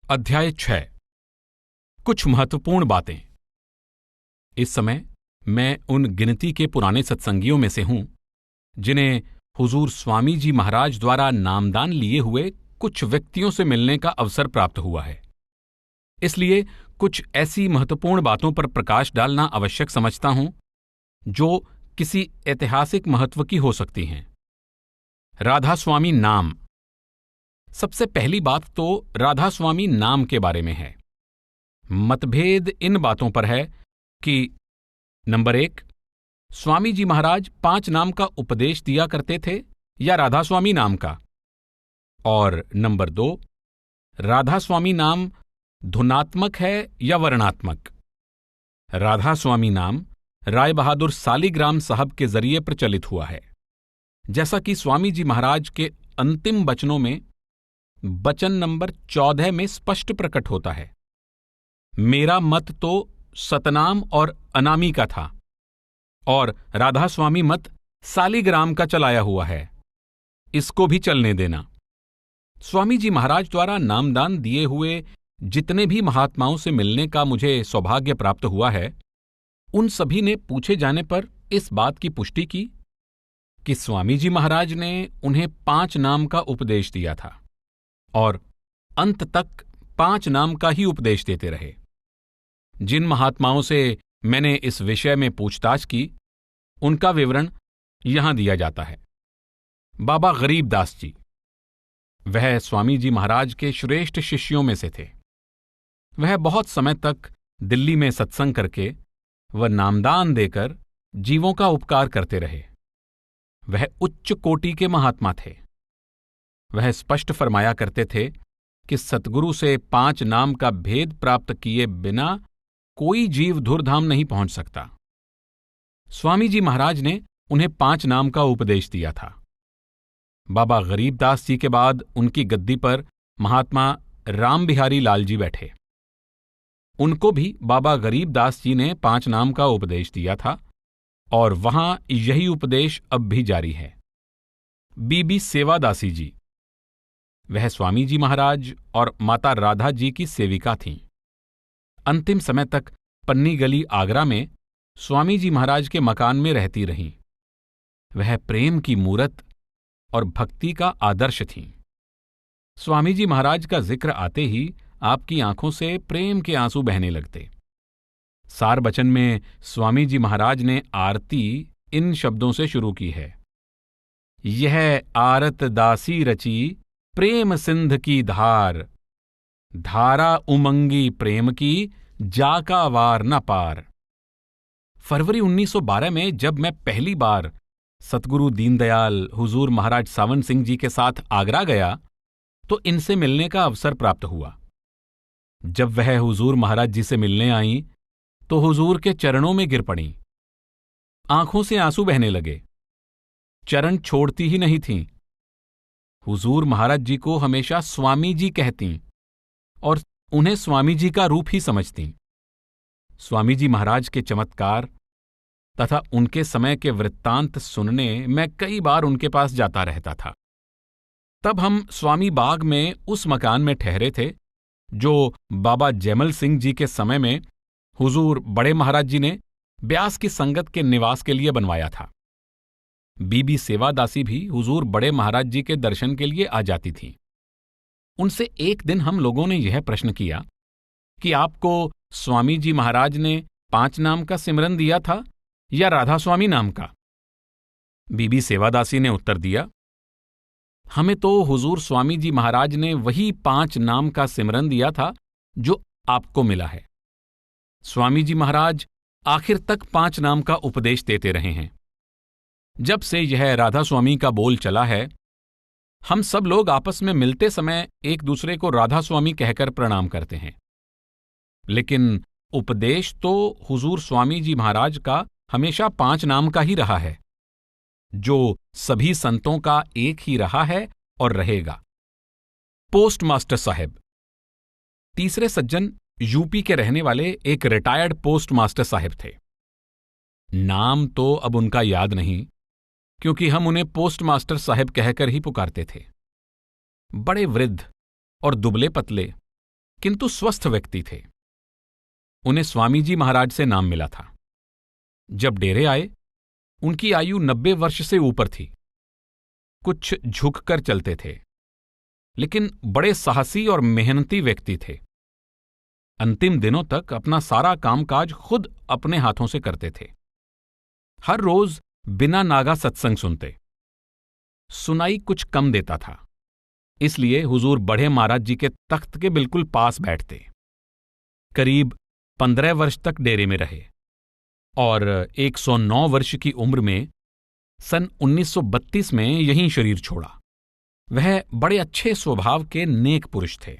अध्याय 6। कुछ महत्वपूर्ण बातें। इस समय मैं उन गिनती के पुराने सत्संगियों में से हूं जिन्हें हुजूर स्वामी जी महाराज द्वारा नामदान लिए हुए कुछ व्यक्तियों से मिलने का अवसर प्राप्त हुआ है। इसलिए कुछ ऐसी महत्वपूर्ण बातों पर प्रकाश डालना आवश्यक समझता हूं जो किसी ऐतिहासिक महत्व की हो सकती हैं। राधा स्वामी नाम। सबसे पहली बात तो राधा स्वामी नाम के बारे में है। मतभेद इन बातों पर है कि नंबर 1, स्वामी जी महाराज 5 नाम का उपदेश दिया करते थे या राधा स्वामी नाम का, और नंबर 2, राधा स्वामी नाम धुनात्मक है या वर्णात्मक। राधा स्वामी नाम राय बहादुर सालीग्राम साहब के जरिए प्रचलित हुआ है, जैसा कि स्वामी जी महाराज के अंतिम वचनों में वचन नंबर 14 में स्पष्ट प्रकट होता है। मेरा मत तो सतनाम और अनामी का था और राधा स्वामी मत सालीग्राम का चलाया हुआ है, इसको भी चलने देना। स्वामी जी महाराज द्वारा नामदान दिए हुए जितने भी महात्माओं से मिलने का मुझे सौभाग्य प्राप्त हुआ है, उन सभी ने पूछे जाने पर इस बात की पुष्टि की कि स्वामी जी महाराज ने उन्हें 5 नाम का उपदेश दिया था और अंत तक 5 नाम का ही उपदेश देते रहे। जिन महात्माओं से मैंने इस विषय में पूछताछ की, उनका विवरण यहां दिया जाता है। बाबा गरीब दास जी, वह स्वामी जी महाराज के श्रेष्ठ शिष्यों में से थे। वह बहुत समय तक दिल्ली में सत्संग करके व नामदान देकर जीवों का उपकार करते रहे। वह उच्च कोटि के महात्मा थे। वह स्पष्ट फरमाया करते थे कि सतगुरु से 5 नाम का भेद प्राप्त किए बिना कोई जीव धुरधाम नहीं पहुंच सकता। स्वामी जी महाराज ने उन्हें 5 नाम का उपदेश दिया था। बाबा गरीबदास जी के बाद उनकी गद्दी पर महात्मा राम बिहारी लाल जी बैठे। उनको भी बाबा गरीबदास जी ने 5 नाम का उपदेश दिया था और वहां यही उपदेश अब भी जारी है। बीबी सेवादासी जी, वह स्वामी जी महाराज और माता राधा जी की सेविका थीं। अंतिम समय तक पन्नी गली आगरा में स्वामी जी महाराज के मकान में रहती रहीं। वह प्रेम की मूरत और भक्ति का आदर्श थीं। स्वामी जी महाराज का जिक्र आते ही आपकी आंखों से प्रेम के आंसू बहने लगते। सार बचन में स्वामी जी महाराज ने आरती इन शब्दों से शुरू की है। यह आरत दासी रची प्रेम सिंध की धार, धारा उमंगी प्रेम की जाका वार न पार। फरवरी 1912 में जब मैं पहली बार सतगुरु दीनदयाल हुजूर महाराज सावन सिंह जी के साथ आगरा गया तो इनसे मिलने का अवसर प्राप्त हुआ। जब वह हुजूर महाराज जी से मिलने आईं तो हुजूर के चरणों में गिर पड़ीं। आंखों से आंसू बहने लगे। चरण छोड़ती ही नहीं थीं। हुजूर महाराज जी को हमेशा स्वामी जी कहतीं और उन्हें स्वामी जी का रूप ही समझतीं। स्वामी जी महाराज के चमत्कार तथा उनके समय के वृत्तांत सुनने मैं कई बार उनके पास जाता रहता था। तब हम स्वामी बाग में उस मकान में ठहरे थे जो बाबा जैमल सिंह जी के समय में हुजूर बड़े महाराज जी ने ब्यास की संगत के निवास के लिए बनवाया था। बीबी सेवादासी भी हुजूर बड़े महाराज जी के दर्शन के लिए आ जाती थी। उनसे एक दिन हम लोगों ने यह प्रश्न किया कि आपको स्वामी जी महाराज ने 5 नाम का सिमरन दिया था या राधा स्वामी नाम का? बीबी सेवादासी ने उत्तर दिया, हमें तो हुजूर स्वामी जी महाराज ने वही 5 नाम का सिमरन दिया था जो आपको मिला है। स्वामी जी महाराज आखिर तक 5 नाम का उपदेश देते रहे हैं। जब से यह राधा स्वामी का बोल चला है, हम सब लोग आपस में मिलते समय एक दूसरे को राधा स्वामी कहकर प्रणाम करते हैं। लेकिन उपदेश तो हुजूर स्वामी जी महाराज का हमेशा 5 नाम का ही रहा है, जो सभी संतों का एक ही रहा है और रहेगा। पोस्ट मास्टर साहब। तीसरे सज्जन यूपी के रहने वाले एक रिटायर्ड पोस्ट मास्टर साहब थे। नाम तो अब उनका याद नहीं, क्योंकि हम उन्हें पोस्ट मास्टर साहब कहकर ही पुकारते थे। बड़े वृद्ध और दुबले पतले, किंतु स्वस्थ व्यक्ति थे। उन्हें स्वामी जी महाराज से नाम मिला था। जब डेरे आए, उनकी आयु 90 वर्ष से ऊपर थी। कुछ झुककर चलते थे, लेकिन बड़े साहसी और मेहनती व्यक्ति थे। अंतिम दिनों तक अपना सारा कामकाज खुद अपने हाथों से करते थे। हर रोज बिना नागा सत्संग सुनते। सुनाई कुछ कम देता था, इसलिए हुजूर बड़े महाराज जी के तख्त के बिल्कुल पास बैठते। करीब 15 वर्ष तक डेरे में रहे और 109 वर्ष की उम्र में सन 1932 में यहीं शरीर छोड़ा। वह बड़े अच्छे स्वभाव के नेक पुरुष थे।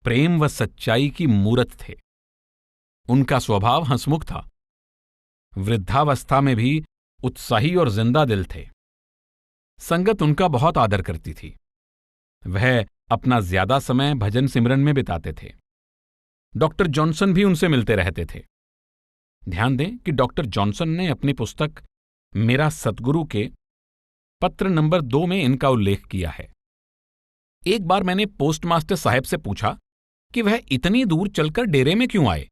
प्रेम व सच्चाई की मूरत थे। उनका स्वभाव हंसमुख था। वृद्धावस्था में भी उत्साही और जिंदा दिल थे। संगत उनका बहुत आदर करती थी। वह अपना ज्यादा समय भजन सिमरन में बिताते थे। डॉक्टर जॉनसन भी उनसे मिलते रहते थे। ध्यान दें कि डॉक्टर जॉनसन ने अपनी पुस्तक मेरा सतगुरु के पत्र नंबर 2 में इनका उल्लेख किया है। एक बार मैंने पोस्टमास्टर साहब से पूछा कि वह इतनी दूर चलकर डेरे में क्यों आए।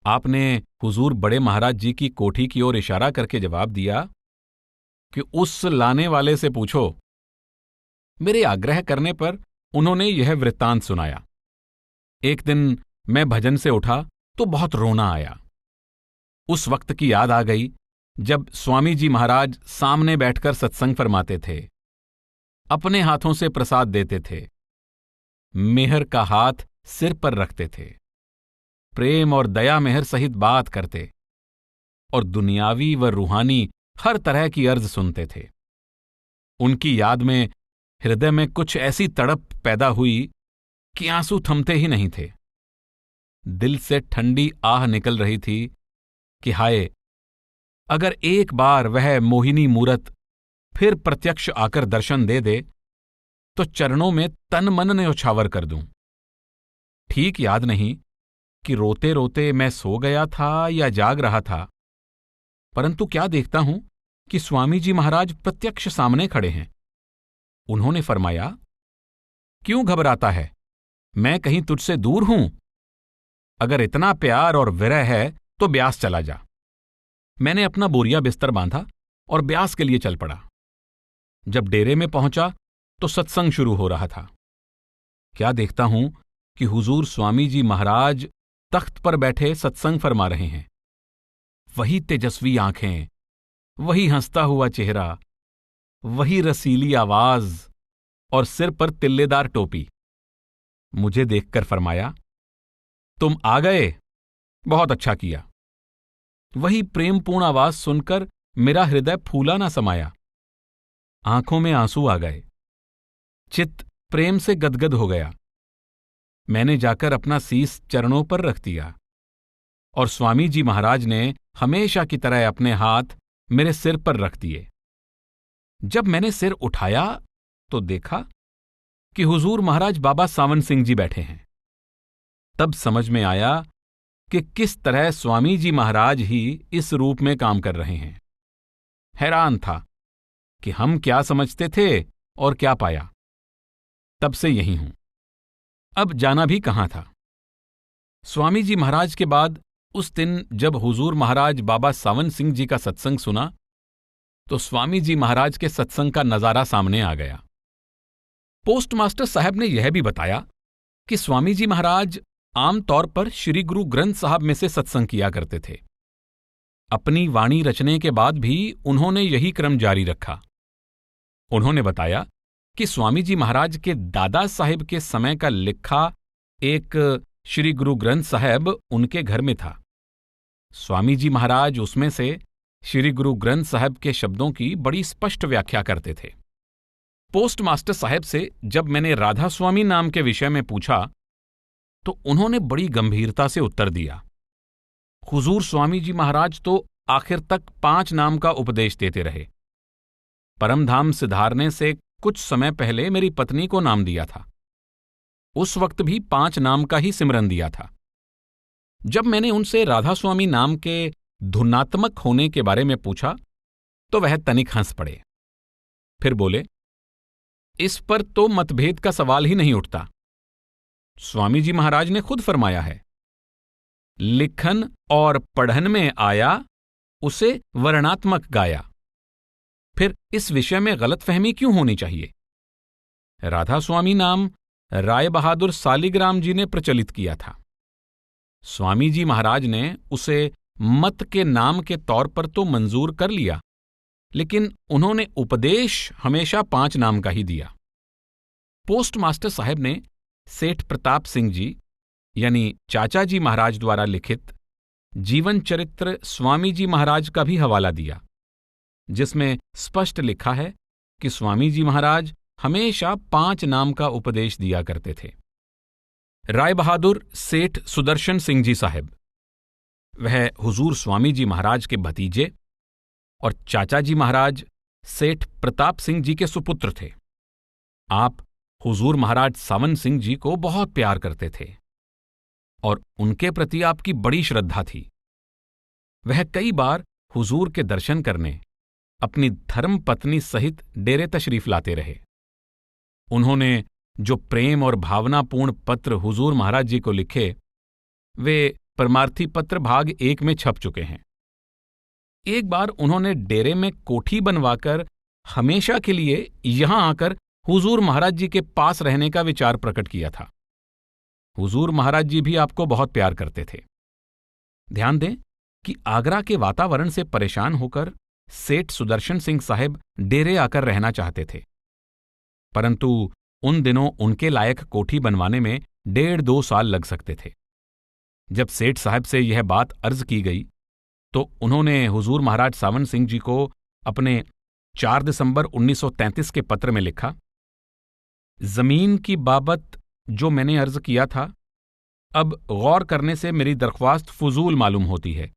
आपने हुजूर बड़े महाराज जी की कोठी की ओर इशारा करके जवाब दिया कि उस लाने वाले से पूछो। मेरे आग्रह करने पर उन्होंने यह वृत्तांत सुनाया। एक दिन मैं भजन से उठा तो बहुत रोना आया। उस वक्त की याद आ गई जब स्वामी जी महाराज सामने बैठकर सत्संग फरमाते थे, अपने हाथों से प्रसाद देते थे, मेहर का हाथ सिर पर रखते थे, प्रेम और दया मेहर सहित बात करते और दुनियावी व रूहानी हर तरह की अर्ज सुनते थे। उनकी याद में हृदय में कुछ ऐसी तड़प पैदा हुई कि आंसू थमते ही नहीं थे। दिल से ठंडी आह निकल रही थी कि हाय, अगर एक बार वह मोहिनी मूरत फिर प्रत्यक्ष आकर दर्शन दे दे तो चरणों में तन मन न्यौछावर कर दूं। ठीक याद नहीं कि रोते रोते मैं सो गया था या जाग रहा था, परंतु क्या देखता हूं कि स्वामी जी महाराज प्रत्यक्ष सामने खड़े हैं। उन्होंने फरमाया, क्यों घबराता है, मैं कहीं तुझसे दूर हूं? अगर इतना प्यार और विरह है तो ब्यास चला जा। मैंने अपना बोरिया बिस्तर बांधा और ब्यास के लिए चल पड़ा। जब डेरे में पहुंचा तो सत्संग शुरू हो रहा था। क्या देखता हूं कि हुजूर स्वामी जी महाराज तख्त पर बैठे सत्संग फरमा रहे हैं। वही तेजस्वी आंखें, वही हंसता हुआ चेहरा, वही रसीली आवाज और सिर पर तिल्लेदार टोपी। मुझे देखकर फरमाया, तुम आ गए, बहुत अच्छा किया। वही प्रेमपूर्ण आवाज सुनकर मेरा हृदय फूला ना समाया। आंखों में आंसू आ गए। चित्त प्रेम से गदगद हो गया। मैंने जाकर अपना शीस चरणों पर रख दिया और स्वामी जी महाराज ने हमेशा की तरह अपने हाथ मेरे सिर पर रख दिए। जब मैंने सिर उठाया तो देखा कि हुजूर महाराज बाबा सावन सिंह जी बैठे हैं। तब समझ में आया कि किस तरह स्वामी जी महाराज ही इस रूप में काम कर रहे हैं। हैरान था कि हम क्या समझते थे और क्या पाया। तब से यही हूं। अब जाना भी कहां था। स्वामी जी महाराज के बाद उस दिन जब हुजूर महाराज बाबा सावन सिंह जी का सत्संग सुना तो स्वामी जी महाराज के सत्संग का नजारा सामने आ गया। पोस्टमास्टर साहब ने यह भी बताया कि स्वामी जी महाराज आमतौर पर श्री गुरु ग्रंथ साहब में से सत्संग किया करते थे। अपनी वाणी रचने के बाद भी उन्होंने यही क्रम जारी रखा। उन्होंने बताया कि स्वामी जी महाराज के दादा साहिब के समय का लिखा एक श्री गुरु ग्रंथ साहब उनके घर में था। स्वामी जी महाराज उसमें से श्री गुरु ग्रंथ साहब के शब्दों की बड़ी स्पष्ट व्याख्या करते थे। पोस्टमास्टर साहब से जब मैंने राधा स्वामी नाम के विषय में पूछा तो उन्होंने बड़ी गंभीरता से उत्तर दिया, हुजूर स्वामी जी महाराज तो आखिर तक 5 नाम का उपदेश देते रहे। परमधाम सिधारने से कुछ समय पहले मेरी पत्नी को नाम दिया था। उस वक्त भी 5 नाम का ही सिमरन दिया था। जब मैंने उनसे राधा स्वामी नाम के धुनात्मक होने के बारे में पूछा तो वह तनिक हंस पड़े। फिर बोले, इस पर तो मतभेद का सवाल ही नहीं उठता। स्वामी जी महाराज ने खुद फरमाया है, लिखन और पढ़न में आया, उसे वर्णात्मक गाया। फिर इस विषय में गलतफहमी क्यों होनी चाहिए? राधा स्वामी नाम राय बहादुर सालीग्राम जी ने प्रचलित किया था। स्वामी जी महाराज ने उसे मत के नाम के तौर पर तो मंजूर कर लिया, लेकिन उन्होंने उपदेश हमेशा 5 नाम का ही दिया। पोस्टमास्टर साहब ने सेठ प्रताप सिंह जी यानी चाचा जी महाराज द्वारा लिखित जीवन चरित्र स्वामी जी महाराज का भी हवाला दिया, जिसमें स्पष्ट लिखा है कि स्वामी जी महाराज हमेशा 5 नाम का उपदेश दिया करते थे। राय बहादुर सेठ सुदर्शन सिंह जी साहब, वह हुजूर स्वामी जी महाराज के भतीजे और चाचा जी महाराज सेठ प्रताप सिंह जी के सुपुत्र थे। आप हुजूर महाराज सावन सिंह जी को बहुत प्यार करते थे और उनके प्रति आपकी बड़ी श्रद्धा थी। वह कई बार हुजूर के दर्शन करने अपनी धर्म पत्नी सहित डेरे तशरीफ लाते रहे। उन्होंने जो प्रेम और भावनापूर्ण पत्र हुजूर महाराज जी को लिखे, वे परमार्थी पत्र भाग 1 में छप चुके हैं। एक बार उन्होंने डेरे में कोठी बनवाकर हमेशा के लिए यहां आकर हुजूर महाराज जी के पास रहने का विचार प्रकट किया था। हुजूर महाराज जी भी आपको बहुत प्यार करते थे। ध्यान दें कि आगरा के वातावरण से परेशान होकर सेठ सुदर्शन सिंह साहब डेरे आकर रहना चाहते थे, परंतु उन दिनों उनके लायक कोठी बनवाने में 1.5-2 साल लग सकते थे। जब सेठ साहब से यह बात अर्ज की गई तो उन्होंने हुजूर महाराज सावन सिंह जी को अपने 4 दिसंबर 1933 के पत्र में लिखा, जमीन की बाबत जो मैंने अर्ज किया था, अब गौर करने से मेरी दरख्वास्त फजूल मालूम होती है,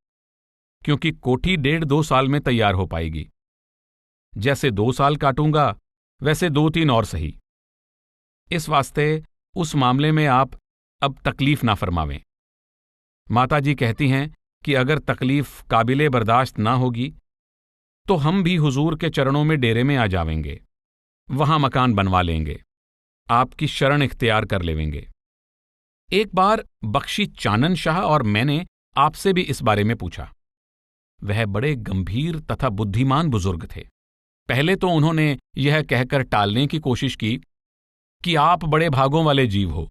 क्योंकि कोठी 1.5-2 साल में तैयार हो पाएगी। जैसे 2 साल काटूंगा वैसे 2-3 और सही। इस वास्ते उस मामले में आप अब तकलीफ ना फरमावें। माताजी कहती हैं कि अगर तकलीफ काबिले बर्दाश्त ना होगी तो हम भी हुजूर के चरणों में डेरे में आ जावेंगे, वहां मकान बनवा लेंगे, आपकी शरण इख्तियार कर लेवेंगे। एक बार बख्शी चानन शाह और मैंने आपसे भी इस बारे में पूछा। वह बड़े गंभीर तथा बुद्धिमान बुजुर्ग थे। पहले तो उन्होंने यह कहकर टालने की कोशिश की कि आप बड़े भागों वाले जीव हो,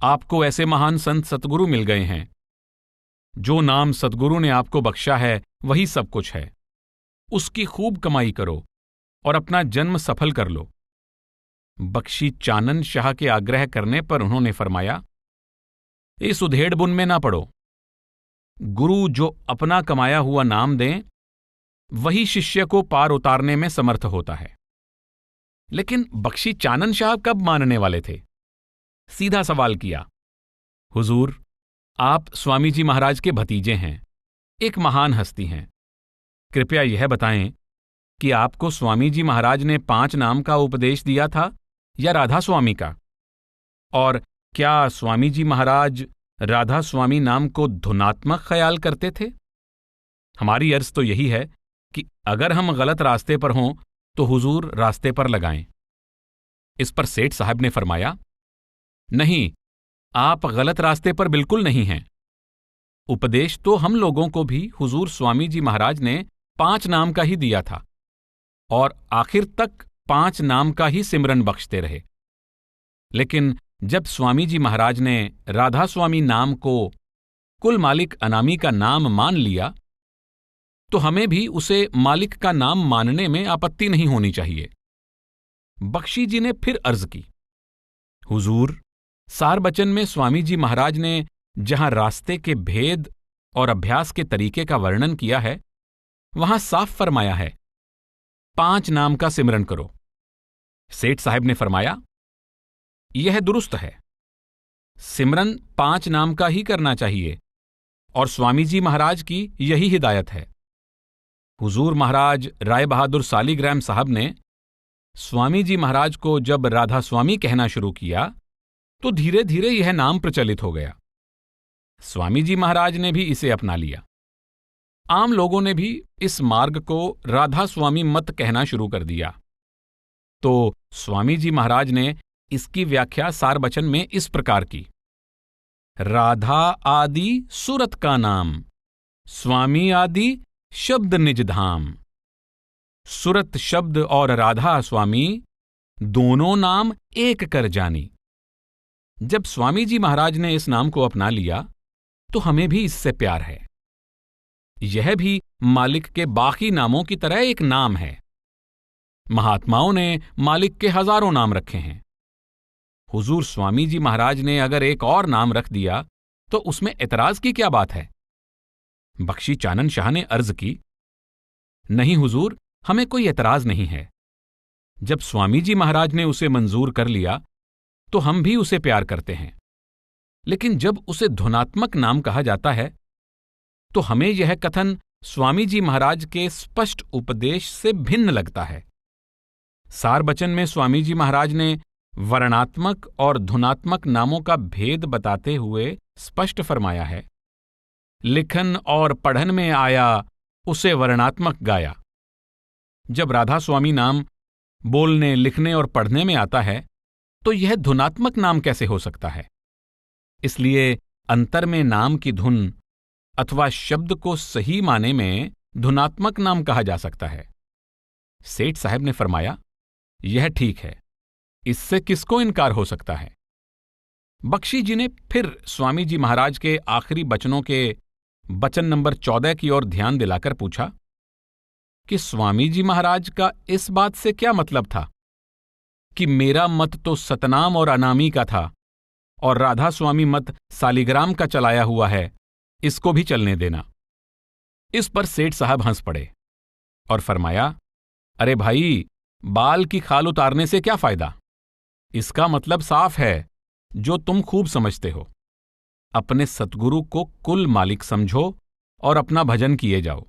आपको ऐसे महान संत सतगुरु मिल गए हैं। जो नाम सतगुरु ने आपको बख्शा है वही सब कुछ है, उसकी खूब कमाई करो और अपना जन्म सफल कर लो। बख्शी चानन शाह के आग्रह करने पर उन्होंने फरमाया, इस उधेड़-बुन में ना पड़ो। गुरु जो अपना कमाया हुआ नाम दें, वही शिष्य को पार उतारने में समर्थ होता है। लेकिन बख्शी चानन शाह कब मानने वाले थे? सीधा सवाल किया, हुजूर, आप स्वामी जी महाराज के भतीजे हैं, एक महान हस्ती हैं। कृपया यह बताएं कि आपको स्वामी जी महाराज ने 5 नाम का उपदेश दिया था या राधा स्वामी का? और क्या स्वामी जी महाराज राधा स्वामी नाम को धुनात्मक ख्याल करते थे? हमारी अर्ज तो यही है कि अगर हम गलत रास्ते पर हों तो हुजूर रास्ते पर लगाएं। इस पर सेठ साहब ने फरमाया, नहीं, आप गलत रास्ते पर बिल्कुल नहीं हैं। उपदेश तो हम लोगों को भी हुजूर स्वामी जी महाराज ने 5 नाम का ही दिया था और आखिर तक 5 नाम का ही सिमरन बख्शते रहे। लेकिन जब स्वामी जी महाराज ने राधा स्वामी नाम को कुल मालिक अनामी का नाम मान लिया तो हमें भी उसे मालिक का नाम मानने में आपत्ति नहीं होनी चाहिए। बख्शी जी ने फिर अर्ज की, हुजूर, सार बचन में स्वामी जी महाराज ने जहां रास्ते के भेद और अभ्यास के तरीके का वर्णन किया है, वहां साफ फरमाया है 5 नाम का सिमरन करो। सेठ साहब ने फरमाया, यह दुरुस्त है, सिमरन 5 नाम का ही करना चाहिए और स्वामी जी महाराज की यही हिदायत है। हुजूर महाराज राय बहादुर सालीग्राम साहब ने स्वामी जी महाराज को जब राधा स्वामी कहना शुरू किया तो धीरे धीरे यह नाम प्रचलित हो गया। स्वामी जी महाराज ने भी इसे अपना लिया। आम लोगों ने भी इस मार्ग को राधा स्वामी मत कहना शुरू कर दिया। तो स्वामी जी महाराज ने इसकी व्याख्या सारबचन में इस प्रकार की। राधा आदि सूरत का नाम, स्वामी आदि शब्द निज धाम। सूरत शब्द और राधा स्वामी दोनों नाम एक कर जानी। जब स्वामी जी महाराज ने इस नाम को अपना लिया तो हमें भी इससे प्यार है। यह भी मालिक के बाकी नामों की तरह एक नाम है। महात्माओं ने मालिक के हजारों नाम रखे हैं। हुजूर स्वामी जी महाराज ने अगर एक और नाम रख दिया तो उसमें एतराज की क्या बात है? बख्शी चानन शाह ने अर्ज की, नहीं हुजूर, हमें कोई एतराज नहीं है। जब स्वामी जी महाराज ने उसे मंजूर कर लिया तो हम भी उसे प्यार करते हैं। लेकिन जब उसे धुनात्मक नाम कहा जाता है तो हमें यह कथन स्वामी जी महाराज के स्पष्ट उपदेश से भिन्न लगता है। सारबचन में स्वामी जी महाराज ने वर्णात्मक और धुनात्मक नामों का भेद बताते हुए स्पष्ट फरमाया है, लिखन और पढ़न में आया उसे वर्णात्मक गाया। जब राधा स्वामी नाम बोलने, लिखने और पढ़ने में आता है तो यह धुनात्मक नाम कैसे हो सकता है? इसलिए अंतर में नाम की धुन अथवा शब्द को सही माने में धुनात्मक नाम कहा जा सकता है। सेठ साहब ने फरमाया, यह ठीक है, इससे किसको इनकार हो सकता है? बख्शी जी ने फिर स्वामी जी महाराज के आखिरी बचनों के बचन नंबर 14 की ओर ध्यान दिलाकर पूछा कि स्वामी जी महाराज का इस बात से क्या मतलब था कि मेरा मत तो सतनाम और अनामी का था और राधा स्वामी मत सालिग्राम का चलाया हुआ है, इसको भी चलने देना। इस पर सेठ साहब हंस पड़े और फरमाया, अरे भाई, बाल की खाल उतारने से क्या फायदा? इसका मतलब साफ है जो तुम खूब समझते हो। अपने सतगुरु को कुल मालिक समझो और अपना भजन किए जाओ।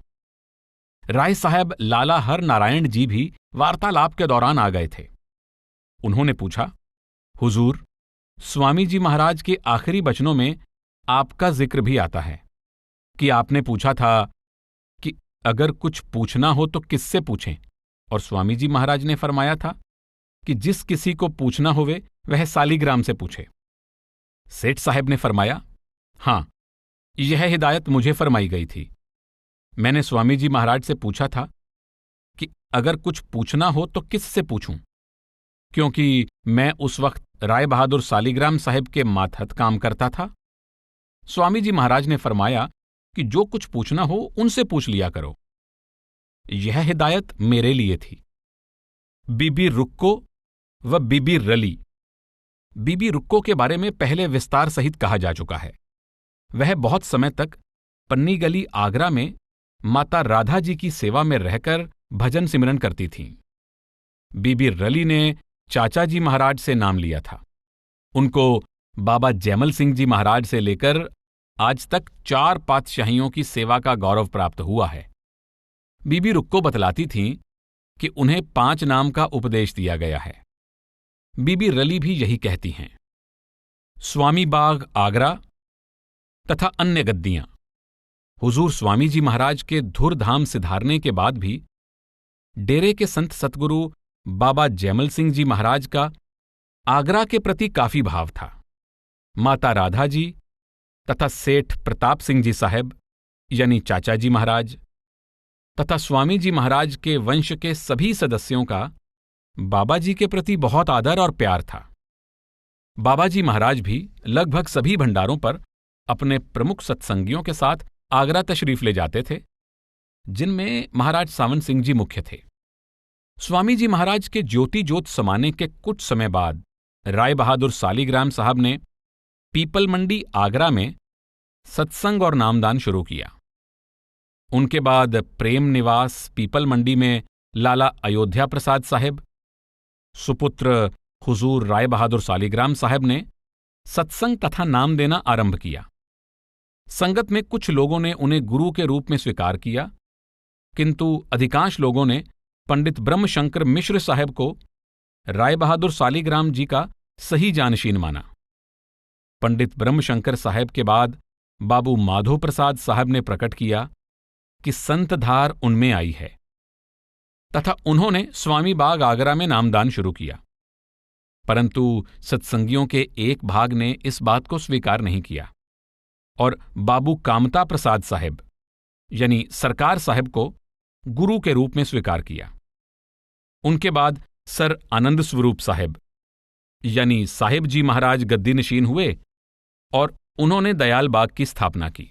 राय साहब लाला हर नारायण जी भी वार्तालाप के दौरान आ गए थे। उन्होंने पूछा, हुजूर, स्वामी जी महाराज के आखिरी बचनों में आपका जिक्र भी आता है कि आपने पूछा था कि अगर कुछ पूछना हो तो किससे पूछें, और स्वामी जी महाराज ने फरमाया था कि जिस किसी को पूछना होवे वह सालिग्राम से पूछे। सेठ साहब ने फरमाया, हां, यह हिदायत मुझे फरमाई गई थी। मैंने स्वामी जी महाराज से पूछा था कि अगर कुछ पूछना हो तो किससे पूछूं, क्योंकि मैं उस वक्त राय बहादुर सालिग्राम साहिब के मातहत काम करता था। स्वामी जी महाराज ने फरमाया कि जो कुछ पूछना हो उनसे पूछ लिया करो। यह हिदायत मेरे लिए थी। बीबी रुक्को व बीबी रली। बीबी रुक्को के बारे में पहले विस्तार सहित कहा जा चुका है। वह बहुत समय तक पन्नी गली आगरा में माता राधा जी की सेवा में रहकर भजन सिमरन करती थीं। बीबी रली ने चाचा जी महाराज से नाम लिया था। उनको बाबा जैमल सिंह जी महाराज से लेकर आज तक 4 पातशाहियों की सेवा का गौरव प्राप्त हुआ है। बीबी रुक्को बतलाती थीं कि उन्हें 5 नाम का उपदेश दिया गया है। बीबी रली भी यही कहती हैं। स्वामी बाग आगरा तथा अन्य गद्दियां। हुजूर स्वामी जी महाराज के धुरधाम सिधारने के बाद भी डेरे के संत सतगुरु बाबा जैमल सिंह जी महाराज का आगरा के प्रति काफी भाव था। माता राधा जी तथा सेठ प्रताप सिंह जी साहब यानी चाचा जी महाराज तथा स्वामी जी महाराज के वंश के सभी सदस्यों का बाबा जी के प्रति बहुत आदर और प्यार था। बाबा जी महाराज भी लगभग सभी भंडारों पर अपने प्रमुख सत्संगियों के साथ आगरा तशरीफ ले जाते थे, जिनमें महाराज सावन सिंह जी मुख्य थे। स्वामी जी महाराज के ज्योति ज्योत समाने के कुछ समय बाद राय बहादुर सालिग्राम साहब ने पीपल मंडी आगरा में सत्संग और नामदान शुरू किया। उनके बाद प्रेम निवास पीपल मंडी में लाला अयोध्या प्रसाद साहब, सुपुत्र हुजूर राय बहादुर सालिग्राम साहब ने सत्संग तथा नाम देना आरंभ किया। संगत में कुछ लोगों ने उन्हें गुरु के रूप में स्वीकार किया, किंतु अधिकांश लोगों ने पंडित ब्रह्मशंकर मिश्र साहब को राय बहादुर सालिग्राम जी का सही जानशीन माना। पंडित ब्रह्मशंकर साहब के बाद बाबू माधो प्रसाद साहब ने प्रकट किया कि संत धार उनमें आई है तथा उन्होंने स्वामी बाग आगरा में नामदान शुरू किया। परंतु सत्संगियों के एक भाग ने इस बात को स्वीकार नहीं किया और बाबू कामता प्रसाद साहिब यानी सरकार साहिब को गुरु के रूप में स्वीकार किया। उनके बाद सर आनंद स्वरूप साहिब यानी साहिब जी महाराज गद्दी नशीन हुए और उन्होंने दयाल बाग की स्थापना की।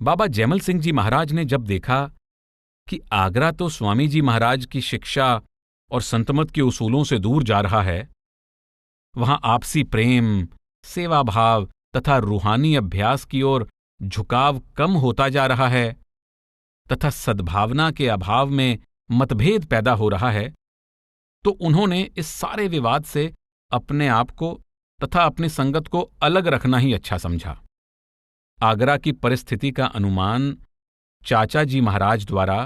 बाबा जैमल सिंह जी महाराज ने जब देखा कि आगरा तो स्वामी जी महाराज की शिक्षा और संतमत के उसूलों से दूर जा रहा है, वहां आपसी प्रेम, सेवा भाव तथा रूहानी अभ्यास की ओर झुकाव कम होता जा रहा है तथा सद्भावना के अभाव में मतभेद पैदा हो रहा है, तो उन्होंने इस सारे विवाद से अपने आप को तथा अपनी संगत को अलग रखना ही अच्छा समझा। आगरा की परिस्थिति का अनुमान चाचा जी महाराज द्वारा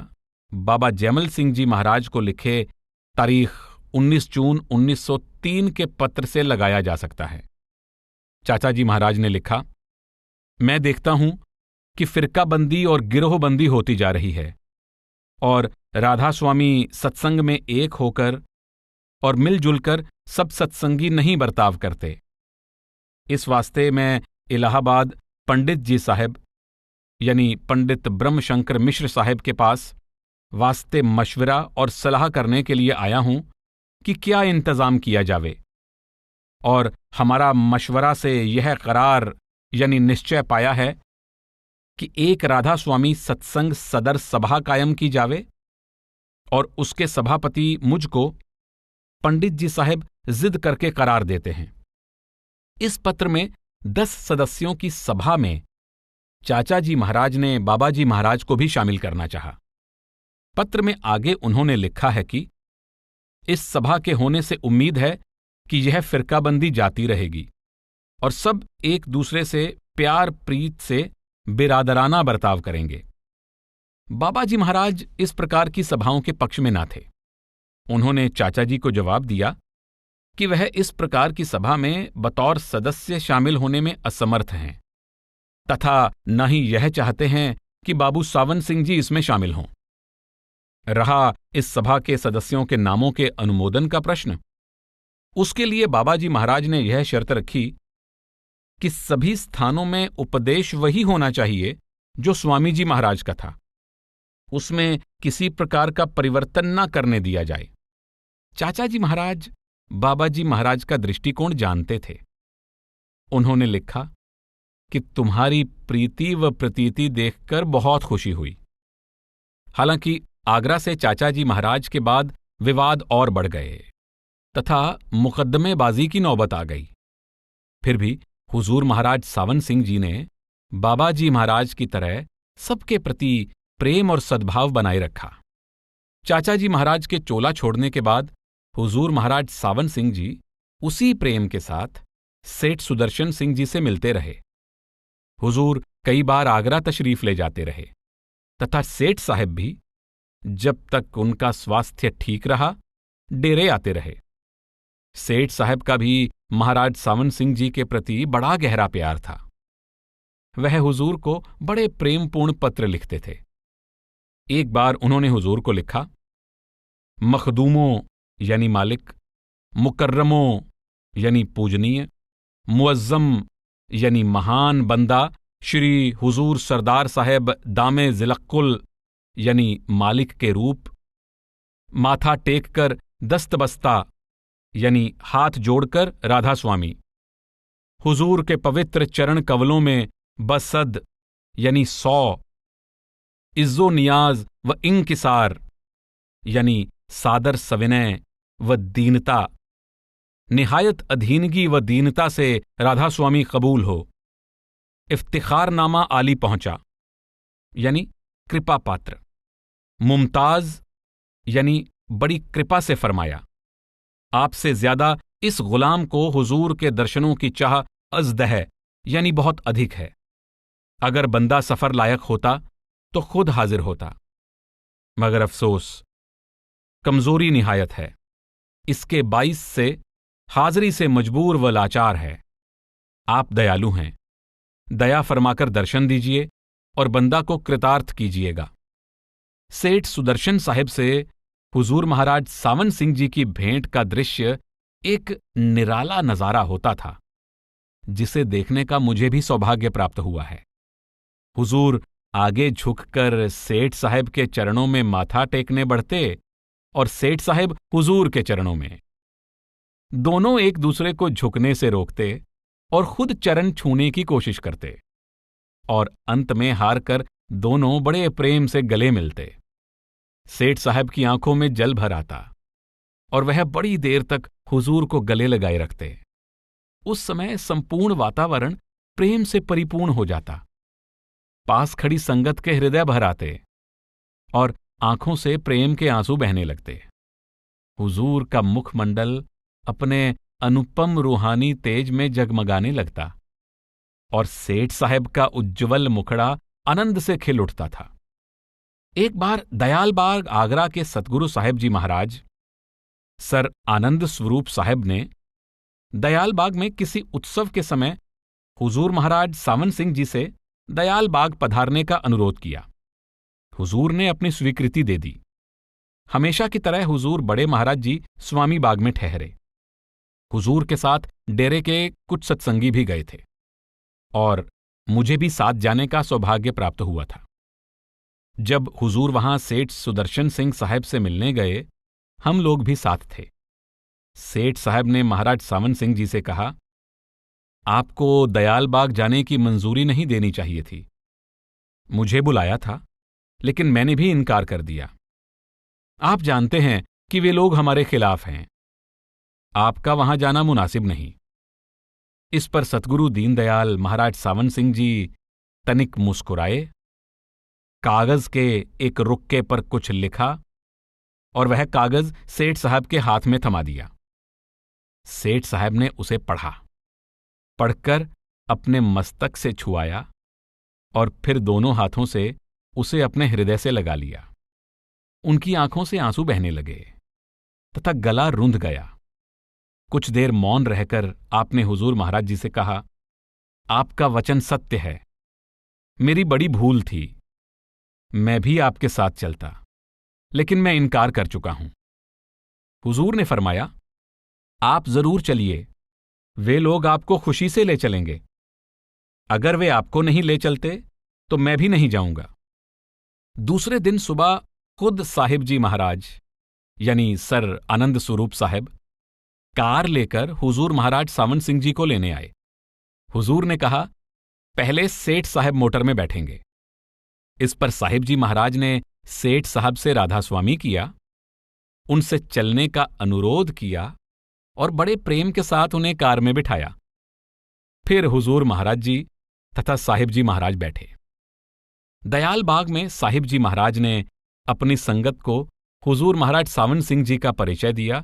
बाबा जैमल सिंह जी महाराज को लिखे तारीख 19 जून 1903 के पत्र से लगाया जा सकता है। चाचा जी महाराज ने लिखा, मैं देखता हूं कि फिरकाबंदी और गिरोहबंदी होती जा रही है और राधा स्वामी सत्संग में एक होकर और मिलजुल कर सब सत्संगी नहीं बर्ताव करते। इस वास्ते मैं इलाहाबाद पंडित जी साहब यानी पंडित ब्रह्मशंकर मिश्र साहब के पास वास्ते मशवरा और सलाह करने के लिए आया हूं कि क्या इंतजाम किया जावे, और हमारा मशवरा से यह करार यानी निश्चय पाया है कि एक राधा स्वामी सत्संग सदर सभा कायम की जावे और उसके सभापति मुझको पंडित जी साहब जिद करके करार देते हैं। इस पत्र में 10 सदस्यों की सभा में चाचा जी महाराज ने बाबा जी महाराज को भी शामिल करना चाहा। पत्र में आगे उन्होंने लिखा है कि इस सभा के होने से उम्मीद है कि यह फिरकाबंदी जाती रहेगी और सब एक दूसरे से प्यार प्रीत से बिरादराना बर्ताव करेंगे। बाबा जी महाराज इस प्रकार की सभाओं के पक्ष में ना थे। उन्होंने चाचा जी को जवाब दिया कि वह इस प्रकार की सभा में बतौर सदस्य शामिल होने में असमर्थ हैं तथा न ही यह चाहते हैं कि बाबू सावन सिंह जी इसमें शामिल हों। रहा इस सभा के सदस्यों के नामों के अनुमोदन का प्रश्न, उसके लिए बाबा जी महाराज ने यह शर्त रखी कि सभी स्थानों में उपदेश वही होना चाहिए जो स्वामी जी महाराज का था, उसमें किसी प्रकार का परिवर्तन न करने दिया जाए। चाचा जी महाराज बाबा जी महाराज का दृष्टिकोण जानते थे। उन्होंने लिखा कि तुम्हारी प्रीति व प्रतीति देखकर बहुत खुशी हुई। हालांकि आगरा से चाचा जी महाराज के बाद विवाद और बढ़ गए तथा मुकद्दमेबाजी की नौबत आ गई। फिर भी हुजूर महाराज सावन सिंह जी ने बाबा जी महाराज की तरह सबके प्रति प्रेम और सद्भाव बनाए रखा। चाचा जी महाराज के चोला छोड़ने के बाद हुजूर महाराज सावन सिंह जी उसी प्रेम के साथ सेठ सुदर्शन सिंह जी से मिलते रहे। हुजूर कई बार आगरा तशरीफ ले जाते रहे तथा सेठ साहब भी जब तक उनका स्वास्थ्य ठीक रहा डेरे आते रहे। सेठ साहब का भी महाराज सावन सिंह जी के प्रति बड़ा गहरा प्यार था। वह हुजूर को बड़े प्रेमपूर्ण पत्र लिखते थे। एक बार उन्होंने हुजूर को लिखा, मखदूमों यानी मालिक, मुकर्रमों यानी पूजनीय, मुअज्जम यानी महान बंदा श्री हुजूर सरदार साहेब दामे जिलक्कुल यानी मालिक के रूप, माथा टेक कर दस्तबस्ता यानी हाथ जोड़कर राधा स्वामी, हुजूर के पवित्र चरण कवलों में बसद यानी 100, इज्जो नियाज व इंकिसार यानी सादर सविनय व दीनता, निहायत अधीनगी व दीनता से राधा स्वामी कबूल हो। इफ्तिखारनामा आली पहुंचा यानी कृपा पात्र, मुमताज यानी बड़ी कृपा से फरमाया। आपसे ज्यादा इस गुलाम को हुजूर के दर्शनों की चाह अज़्द है यानी बहुत अधिक है। अगर बंदा सफर लायक होता तो खुद हाजिर होता, मगर अफसोस कमजोरी निहायत है, इसके बाइस से हाजिरी से मजबूर व लाचार है। आप दयालु हैं, दया फरमाकर दर्शन दीजिए और बंदा को कृतार्थ कीजिएगा। सेठ सुदर्शन साहिब से हुजूर महाराज सावन सिंह जी की भेंट का दृश्य एक निराला नजारा होता था जिसे देखने का मुझे भी सौभाग्य प्राप्त हुआ है। हुजूर आगे झुककर सेठ साहब के चरणों में माथा टेकने बढ़ते और सेठ साहब हुजूर के चरणों में। दोनों एक दूसरे को झुकने से रोकते और खुद चरण छूने की कोशिश करते और अंत में हार कर दोनों बड़े प्रेम से गले मिलते। सेठ साहब की आंखों में जल भर आता और वह बड़ी देर तक हुजूर को गले लगाए रखते। उस समय संपूर्ण वातावरण प्रेम से परिपूर्ण हो जाता। पास खड़ी संगत के हृदय भर आते और आंखों से प्रेम के आंसू बहने लगते। हुजूर का मुखमंडल अपने अनुपम रूहानी तेज में जगमगाने लगता और सेठ साहब का उज्ज्वल मुखड़ा आनंद से खिल उठता था। एक बार दयालबाग आगरा के सतगुरु साहिब जी महाराज सर आनंद स्वरूप साहब ने दयालबाग में किसी उत्सव के समय हुजूर महाराज सावन सिंह जी से दयालबाग पधारने का अनुरोध किया। हुजूर ने अपनी स्वीकृति दे दी। हमेशा की तरह हुजूर बड़े महाराज जी स्वामी बाग में ठहरे। हुजूर के साथ डेरे के कुछ सत्संगी भी गए थे और मुझे भी साथ जाने का सौभाग्य प्राप्त हुआ था। जब हुजूर वहां सेठ सुदर्शन सिंह साहब से मिलने गए, हम लोग भी साथ थे। सेठ साहब ने महाराज सावन सिंह जी से कहा, आपको दयालबाग जाने की मंजूरी नहीं देनी चाहिए थी। मुझे बुलाया था, लेकिन मैंने भी इनकार कर दिया। आप जानते हैं कि वे लोग हमारे खिलाफ हैं। आपका वहां जाना मुनासिब नहीं। इस पर सतगुरु दीनदयाल महाराज सावन सिंह जी तनिक मुस्कुराए, कागज के एक रुक्के पर कुछ लिखा और वह कागज सेठ साहब के हाथ में थमा दिया। सेठ साहब ने उसे पढ़ा, पढ़कर अपने मस्तक से छुआया और फिर दोनों हाथों से उसे अपने हृदय से लगा लिया। उनकी आंखों से आंसू बहने लगे तथा गला रुंध गया। कुछ देर मौन रहकर आपने हुजूर महाराज जी से कहा, आपका वचन सत्य है, मेरी बड़ी भूल थी। मैं भी आपके साथ चलता, लेकिन मैं इनकार कर चुका हूं। हुजूर ने फरमाया, आप जरूर चलिए, वे लोग आपको खुशी से ले चलेंगे। अगर वे आपको नहीं ले चलते तो मैं भी नहीं जाऊंगा। दूसरे दिन सुबह खुद साहिब जी महाराज यानी सर आनंद स्वरूप साहब कार लेकर हुजूर महाराज सावन सिंह जी को लेने आए। हुजूर ने कहा, पहले सेठ साहब मोटर में बैठेंगे। इस पर साहिब जी महाराज ने सेठ साहब से राधा स्वामी किया, उनसे चलने का अनुरोध किया और बड़े प्रेम के साथ उन्हें कार में बिठाया। फिर हुजूर महाराज जी तथा साहिब जी महाराज बैठे। दयालबाग में साहिब जी महाराज ने अपनी संगत को हुजूर महाराज सावन सिंह जी का परिचय दिया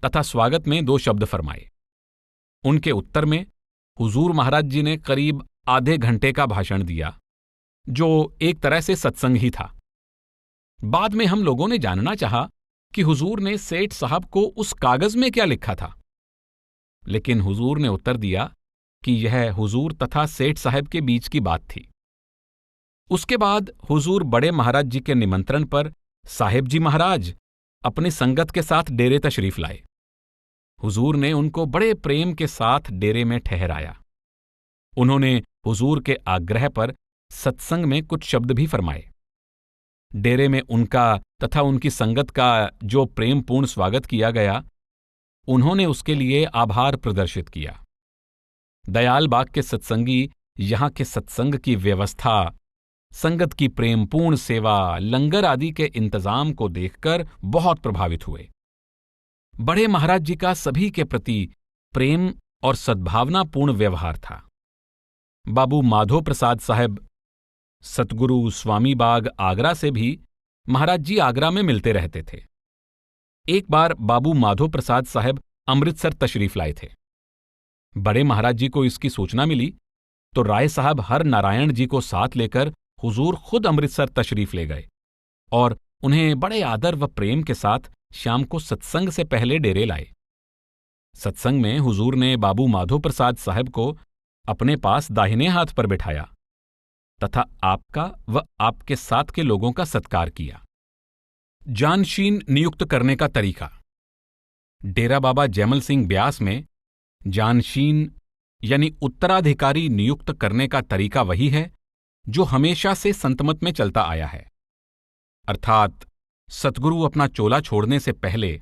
तथा स्वागत में 2 शब्द फरमाए। उनके उत्तर में हुजूर महाराज जी ने करीब आधे घंटे का भाषण दिया, जो एक तरह से सत्संग ही था। बाद में हम लोगों ने जानना चाहा कि हुजूर ने सेठ साहब को उस कागज में क्या लिखा था, लेकिन हुजूर ने उत्तर दिया कि यह हुजूर तथा सेठ साहब के बीच की बात थी। उसके बाद हुजूर बड़े महाराज जी के निमंत्रण पर साहिब जी महाराज अपनी संगत के साथ डेरे तशरीफ लाए। हुजूर ने उनको बड़े प्रेम के साथ डेरे में ठहराया। उन्होंने हुजूर के आग्रह पर सत्संग में कुछ शब्द भी फरमाए। डेरे में उनका तथा उनकी संगत का जो प्रेमपूर्ण स्वागत किया गया, उन्होंने उसके लिए आभार प्रदर्शित किया। दयालबाग के सत्संगी यहां के सत्संग की व्यवस्था, संगत की प्रेमपूर्ण सेवा, लंगर आदि के इंतजाम को देखकर बहुत प्रभावित हुए। बड़े महाराज जी का सभी के प्रति प्रेम और सद्भावनापूर्ण व्यवहार था। बाबू माधो प्रसाद साहब सतगुरु स्वामी बाग आगरा से भी महाराज जी आगरा में मिलते रहते थे। एक बार बाबू माधो प्रसाद साहब अमृतसर तशरीफ लाए थे। बड़े महाराज जी को इसकी सूचना मिली तो राय साहब हर नारायण जी को साथ लेकर हुजूर खुद अमृतसर तशरीफ ले गए और उन्हें बड़े आदर व प्रेम के साथ शाम को सत्संग से पहले डेरे लाए। सत्संग में हुजूर ने बाबू माधो प्रसाद साहब को अपने पास दाहिने हाथ पर बिठाया तथा आपका व आपके साथ के लोगों का सत्कार किया। जानशीन नियुक्त करने का तरीका। डेरा बाबा जैमल सिंह ब्यास में जानशीन यानी उत्तराधिकारी नियुक्त करने का तरीका वही है जो हमेशा से संतमत में चलता आया है, अर्थात सतगुरु अपना चोला छोड़ने से पहले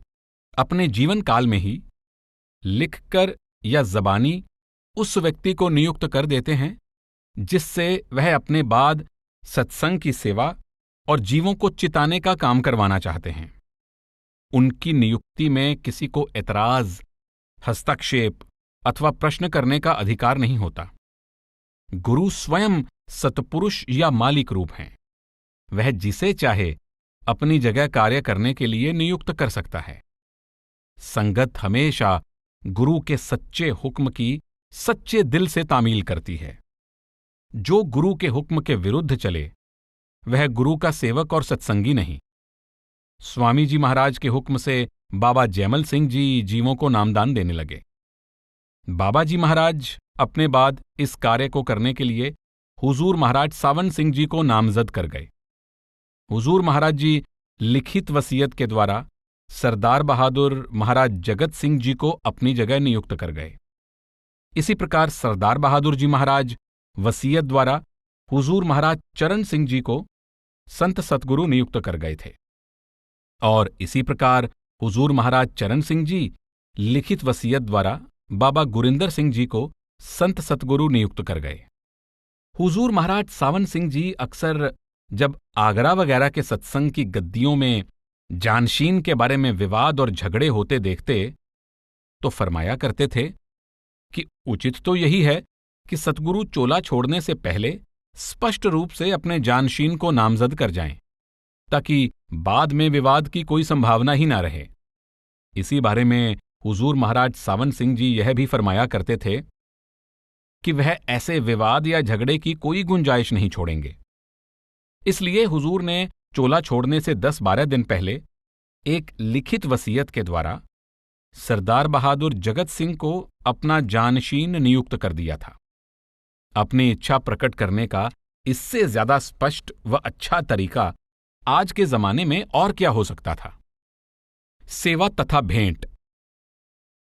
अपने जीवन काल में ही लिखकर या जबानी उस व्यक्ति को नियुक्त कर देते हैं जिससे वह अपने बाद सत्संग की सेवा और जीवों को चिताने का काम करवाना चाहते हैं। उनकी नियुक्ति में किसी को एतराज, हस्तक्षेप अथवा प्रश्न करने का अधिकार नहीं होता। गुरु स्वयं सतपुरुष या मालिक रूप हैं। वह जिसे चाहे अपनी जगह कार्य करने के लिए नियुक्त कर सकता है। संगत हमेशा गुरु के सच्चे हुक्म की सच्चे दिल से तामील करती है। जो गुरु के हुक्म के विरुद्ध चले वह गुरु का सेवक और सत्संगी नहीं। स्वामी जी महाराज के हुक्म से बाबा जैमल सिंह जी जीवों को नामदान देने लगे। बाबा जी महाराज अपने बाद इस कार्य को करने के लिए हुजूर महाराज सावन सिंह जी को नामजद कर गए। हुजूर महाराज जी लिखित वसीयत के द्वारा सरदार बहादुर महाराज जगत सिंह जी को अपनी जगह नियुक्त कर गए। इसी प्रकार सरदार बहादुर जी महाराज वसीयत द्वारा हुजूर महाराज चरण सिंह जी को संत सतगुरु नियुक्त कर गए थे, और इसी प्रकार हुजूर महाराज चरण सिंह जी लिखित वसीयत द्वारा बाबा गुरिंदर सिंह जी को संत सतगुरु नियुक्त कर गए। हुजूर महाराज सावन सिंह जी अक्सर जब आगरा वगैरह के सत्संग की गद्दियों में जानशीन के बारे में विवाद और झगड़े होते देखते तो फरमाया करते थे कि उचित तो यही है कि सतगुरु चोला छोड़ने से पहले स्पष्ट रूप से अपने जानशीन को नामजद कर जाएं, ताकि बाद में विवाद की कोई संभावना ही ना रहे। इसी बारे में हुजूर महाराज सावन सिंह जी यह भी फरमाया करते थे कि वह ऐसे विवाद या झगड़े की कोई गुंजाइश नहीं छोड़ेंगे। इसलिए हुजूर ने चोला छोड़ने से 10-12 दिन पहले एक लिखित वसीयत के द्वारा सरदार बहादुर जगत सिंह को अपना जानशीन नियुक्त कर दिया था। अपनी इच्छा प्रकट करने का इससे ज्यादा स्पष्ट व अच्छा तरीका आज के जमाने में और क्या हो सकता था। सेवा तथा भेंट,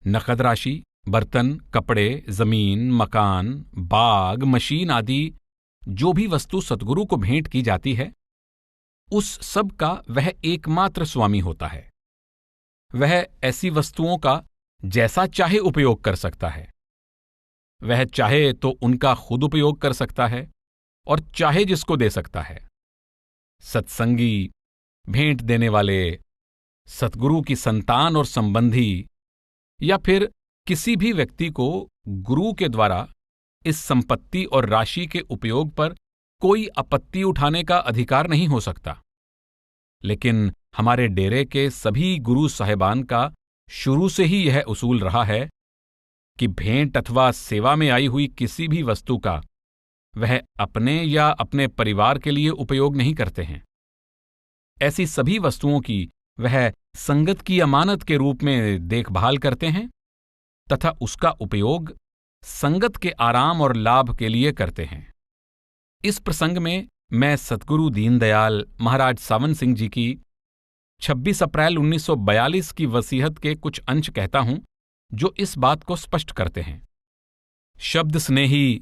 नकद राशि, बर्तन, कपड़े, जमीन, मकान, बाग, मशीन आदि जो भी वस्तु सतगुरु को भेंट की जाती है, उस सब का वह एकमात्र स्वामी होता है। वह ऐसी वस्तुओं का जैसा चाहे उपयोग कर सकता है। वह चाहे तो उनका खुद उपयोग कर सकता है और चाहे जिसको दे सकता है। सत्संगी, भेंट देने वाले, सतगुरु की संतान और संबंधी या फिर किसी भी व्यक्ति को गुरु के द्वारा इस संपत्ति और राशि के उपयोग पर कोई आपत्ति उठाने का अधिकार नहीं हो सकता। लेकिन हमारे डेरे के सभी गुरु साहिबान का शुरू से ही यह उसूल रहा है कि भेंट अथवा सेवा में आई हुई किसी भी वस्तु का वह अपने या अपने परिवार के लिए उपयोग नहीं करते हैं। ऐसी सभी वस्तुओं की वह संगत की अमानत के रूप में देखभाल करते हैं तथा उसका उपयोग संगत के आराम और लाभ के लिए करते हैं। इस प्रसंग में मैं सतगुरु दीनदयाल महाराज सावन सिंह जी की 26 अप्रैल 1942 की वसीहत के कुछ अंश कहता हूं जो इस बात को स्पष्ट करते हैं। शब्द स्नेही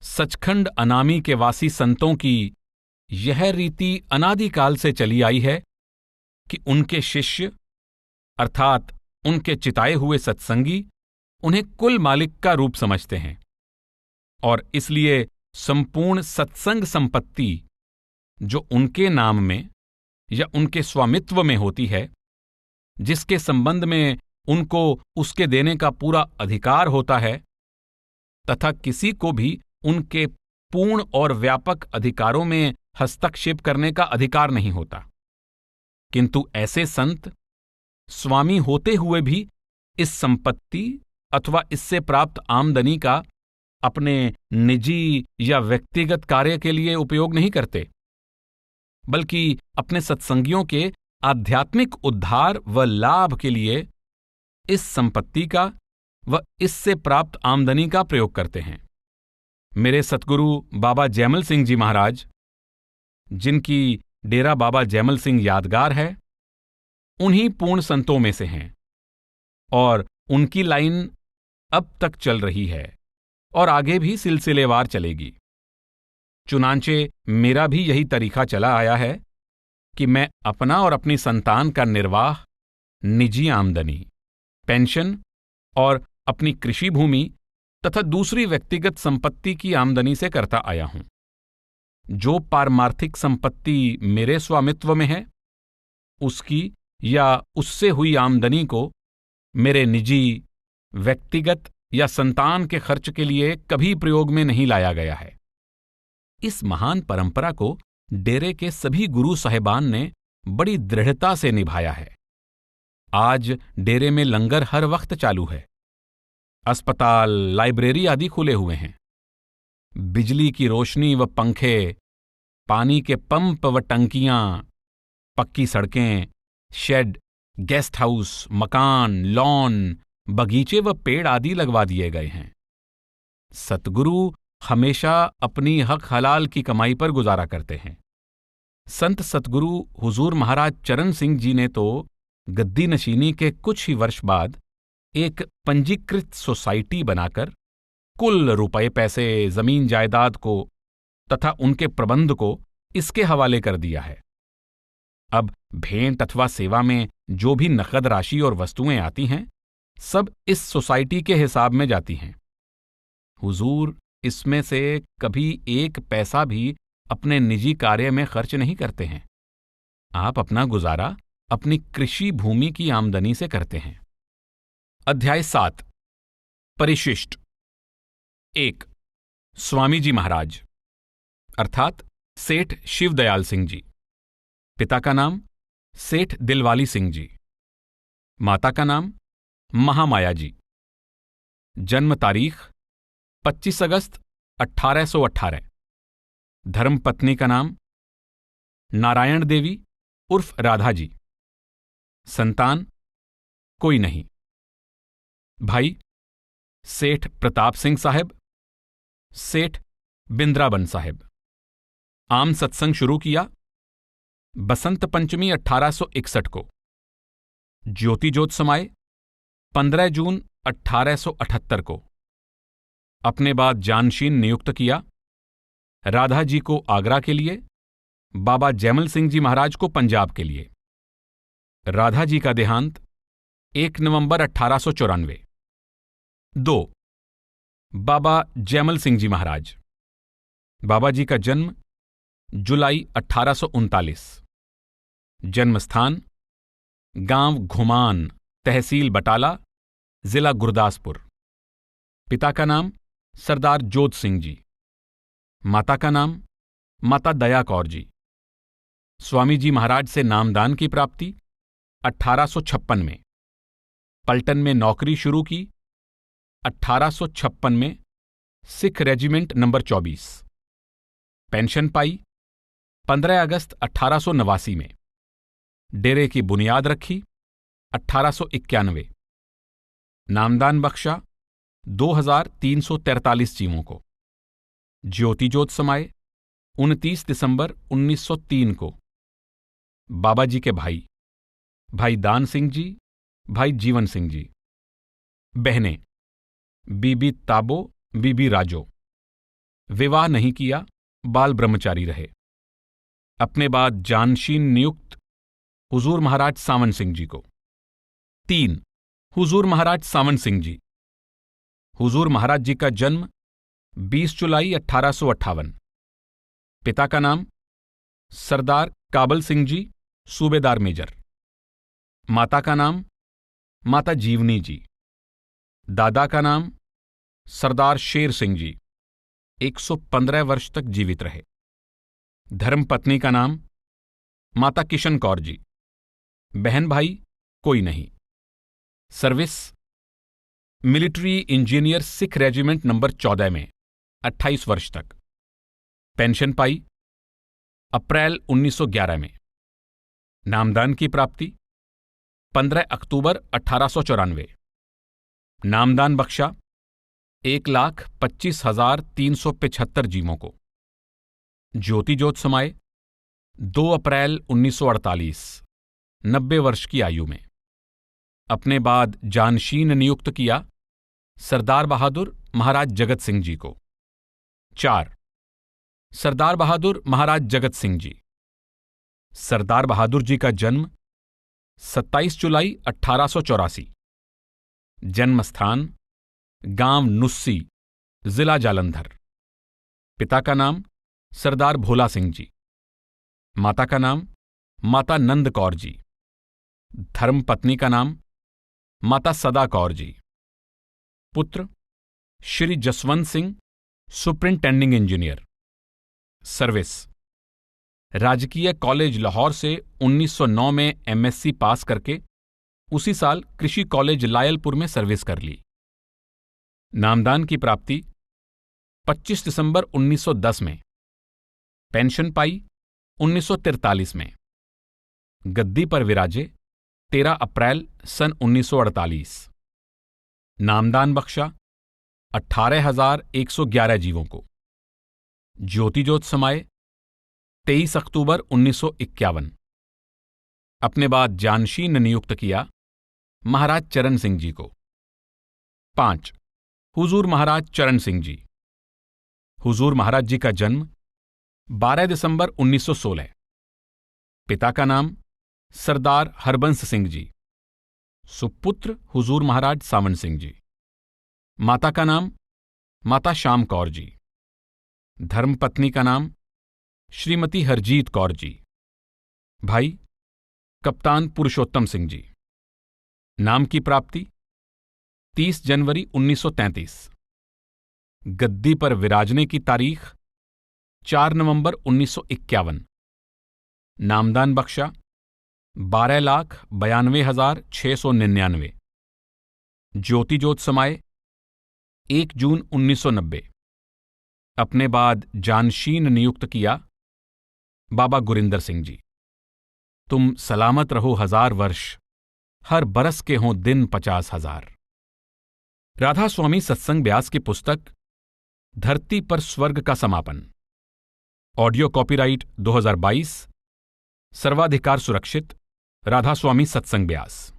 सचखंड अनामी के वासी संतों की यह रीति अनादिकाल से चली आई है कि उनके शिष्य अर्थात उनके चिताए हुए सत्संगी उन्हें कुल मालिक का रूप समझते हैं, और इसलिए संपूर्ण सत्संग संपत्ति जो उनके नाम में या उनके स्वामित्व में होती है, जिसके संबंध में उनको उसके देने का पूरा अधिकार होता है तथा किसी को भी उनके पूर्ण और व्यापक अधिकारों में हस्तक्षेप करने का अधिकार नहीं होता। किंतु ऐसे संत स्वामी होते हुए भी इस संपत्ति अथवा इससे प्राप्त आमदनी का अपने निजी या व्यक्तिगत कार्य के लिए उपयोग नहीं करते, बल्कि अपने सत्संगियों के आध्यात्मिक उद्धार व लाभ के लिए इस संपत्ति का व इससे प्राप्त आमदनी का प्रयोग करते हैं। मेरे सतगुरु बाबा जैमल सिंह जी महाराज, जिनकी डेरा बाबा जैमल सिंह यादगार है, उन्हीं पूर्ण संतों में से हैं। और उनकी लाइन अब तक चल रही है और आगे भी सिलसिलेवार चलेगी। चुनांचे मेरा भी यही तरीका चला आया है कि मैं अपना और अपनी संतान का निर्वाह निजी आमदनी, पेंशन और अपनी कृषि भूमि तथा दूसरी व्यक्तिगत संपत्ति की आमदनी से करता आया हूं। जो पारमार्थिक संपत्ति मेरे स्वामित्व में है, उसकी या उससे हुई आमदनी को मेरे निजी, व्यक्तिगत या संतान के खर्च के लिए कभी प्रयोग में नहीं लाया गया है। इस महान परंपरा को डेरे के सभी गुरु साहिबान ने बड़ी दृढ़ता से निभाया है। आज डेरे में लंगर हर वक्त चालू है। अस्पताल, लाइब्रेरी आदि खुले हुए हैं। बिजली की रोशनी व पंखे, पानी के पंप व टंकियां, पक्की सड़कें, शेड, गेस्ट हाउस, मकान, लॉन, बगीचे व पेड़ आदि लगवा दिए गए हैं। सतगुरु हमेशा अपनी हक हलाल की कमाई पर गुजारा करते हैं। संत सतगुरु हुजूर महाराज चरण सिंह जी ने तो गद्दी नशीनी के कुछ ही वर्ष बाद एक पंजीकृत सोसाइटी बनाकर कुल रुपए पैसे, जमीन जायदाद को तथा उनके प्रबंध को इसके हवाले कर दिया है। अब भेंट अथवा सेवा में जो भी नकद राशि और वस्तुएं आती हैं, सब इस सोसाइटी के हिसाब में जाती हैं। हुजूर इसमें से कभी एक पैसा भी अपने निजी कार्य में खर्च नहीं करते हैं। आप अपना गुजारा अपनी कृषि भूमि की आमदनी से करते हैं। अध्याय 7 परिशिष्ट 1 स्वामी जी महाराज अर्थात सेठ शिवदयाल सिंह जी। पिता का नाम सेठ दिलवाली सिंह जी। माता का नाम महामाया जी। जन्म तारीख 25 अगस्त 1818। धर्मपत्नी का नाम नारायण देवी उर्फ राधा जी। संतान कोई नहीं। भाई सेठ प्रताप सिंह साहब, सेठ बिंद्राबन साहब। आम सत्संग शुरू किया बसंत पंचमी 1861 को। ज्योति ज्योत समाए 15 जून 1878 को। अपने बाद जानशीन नियुक्त किया राधा जी को आगरा के लिए, बाबा जैमल सिंह जी महाराज को पंजाब के लिए। राधा जी का देहांत 1 नवंबर 1894। 2 बाबा जैमल सिंह जी महाराज। बाबा जी का जन्म जुलाई 1839। जन्म स्थान गांव घुमान, तहसील बटाला, जिला गुरदासपुर। पिता का नाम सरदार जोध सिंह जी। माता का नाम माता दया कौर जी। स्वामी जी महाराज से नामदान की प्राप्ति 1856 में। पलटन में नौकरी शुरू की 1856 में सिख रेजिमेंट नंबर 24। पेंशन पाई 15 अगस्त 1889 में। डेरे की बुनियाद रखी 1891। नामदान बख्शा 2343 जीवों को। ज्योति ज्योत समाए 29 दिसंबर 1903 को। बाबा जी के भाई भाई दान सिंह जी, भाई जीवन सिंह जी। बहनें बीबी ताबो, बीबी राजो। विवाह नहीं किया, बाल ब्रह्मचारी रहे। अपने बाद जानशीन नियुक्त हुजूर महाराज सावन सिंह जी को। 3 हुजूर महाराज सावन सिंह जी। हुजूर महाराज जी का जन्म 20 जुलाई 1858। पिता का नाम सरदार काबल सिंह जी, सूबेदार मेजर। माता का नाम माता जीवनी जी। दादा का नाम सरदार शेर सिंह जी, 115 वर्ष तक जीवित रहे। धर्मपत्नी का नाम माता किशन कौर जी। बहन भाई कोई नहीं। Service military engineer Sikh regiment number 14 में 28 वर्ष तक। पेंशन पाई अप्रैल 1911 में। नामदान की प्राप्ति 15 अक्टूबर 1894। नामदान बख्शा 1,25,375 जीवों को। ज्योति ज्योत समाए 2 अप्रैल 1948, 90 वर्ष की आयु में। अपने बाद जानशीन नियुक्त किया सरदार बहादुर महाराज जगत सिंह जी को। 4. सरदार बहादुर महाराज जगत सिंह जी। सरदार बहादुर जी का जन्म 27 जुलाई 1884। जन्म स्थान गांव नुस्सी, जिला जालंधर। पिता का नाम सरदार भोला सिंह जी। माता का नाम माता नंद कौर जी। धर्मपत्नी का नाम माता सदा कौर जी। पुत्र Shri Jaswant Singh, superintending engineer. Service राजकीय कॉलेज लाहौर से 1909 में एमएससी पास करके उसी साल कृषि कॉलेज लायलपुर में सर्विस कर ली। नामदान की प्राप्ति 25 दिसंबर 1910 में। पेंशन पाई 1943 में। गद्दी पर विराजे 13 अप्रैल सन 1948। नामदान बख्शा 18,111 जीवों को। ज्योति ज्योत समाये 23 अक्टूबर 1951। अपने बाद जानशीन नियुक्त किया महाराज चरण सिंह जी को। 5. हुजूर महाराज चरण सिंह जी। हुजूर महाराज जी का जन्म 12 दिसंबर 1916। पिता का नाम सरदार हरबंस सिंह जी। सुपुत्र हुजूर महाराज सावन सिंह जी। माता का नाम माता श्याम कौर जी। धर्मपत्नी का नाम श्रीमती हरजीत कौर जी। भाई कप्तान पुरुषोत्तम सिंह जी। नाम की प्राप्ति 30 जनवरी 1933। गद्दी पर विराजने की तारीख 4 नवंबर 1951। नामदान बख्शा 12,92,699। ज्योति ज्योत समाये 1 जून 1990। अपने बाद जानशीन नियुक्त किया बाबा गुरिंदर सिंह जी। तुम सलामत रहो 1000 वर्ष, हर बरस के हों दिन 50,000। राधा स्वामी सत्संग व्यास की पुस्तक धरती पर स्वर्ग का समापन। ऑडियो कॉपीराइट 2022, सर्वाधिकार सुरक्षित, राधा स्वामी सत्संग व्यास।